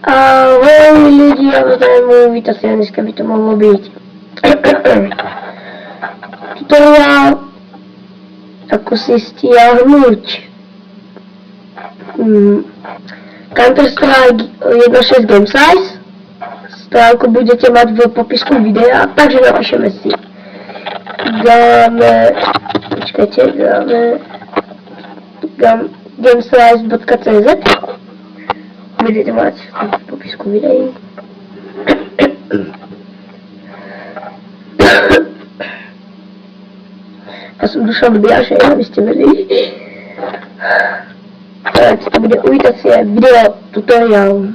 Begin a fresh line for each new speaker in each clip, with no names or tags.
Ahoj lidi, já vás vítate, dneska by to mohlo být tutoriál, ako si stiahnuť Counter-Strike 1.6 Gamesize. Stránku budete mať v popisku videa, takže napíšeme si gamesize.cz. Budete mať v popisku videí. Ja som došla do Biašej, aby ste vedeli. Tak to bude uvítacie video tutoriál.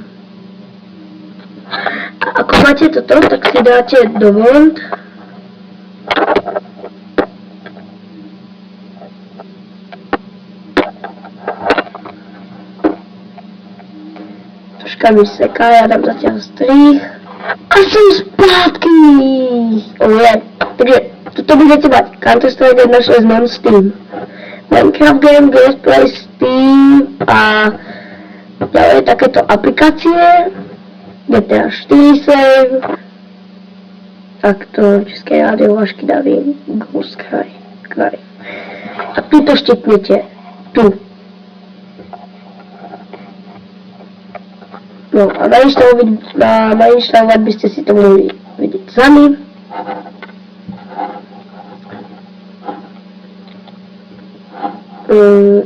A ako máte toto, tak si dáte do Word. Troška mi seká, ja dám zatiaľ strich. A som zpátky! Takže toto budete mať Counter-Strike 1.6 non-Steam, Minecraft Game, Gameplay Steam a ďalej takéto aplikácie, GTA 4 Save, takto České rádio, Vašky Davín, Ghost Cry. A tu to štipnete, tu. No a nainštalovať by ste si to mohli vidieť sami.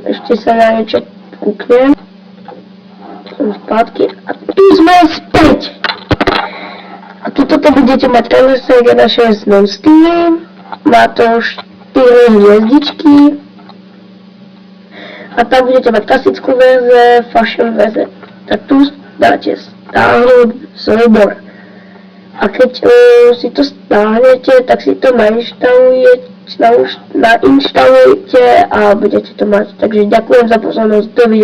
Ešte sa na niečo kúknem. Som zpátky a tu sme späť. A tuto budete mať Counter-Strike 1.6 non-Steam. Má to 4 hviezdičky. A tam budete mať klasickú verze, fashion verze. Tak tu dáte stáhnuť soubor. A keď si to stáhnete, tak si to nainštalujete a budete to mať. Takže ďakujem za pozornosť, dovidenia.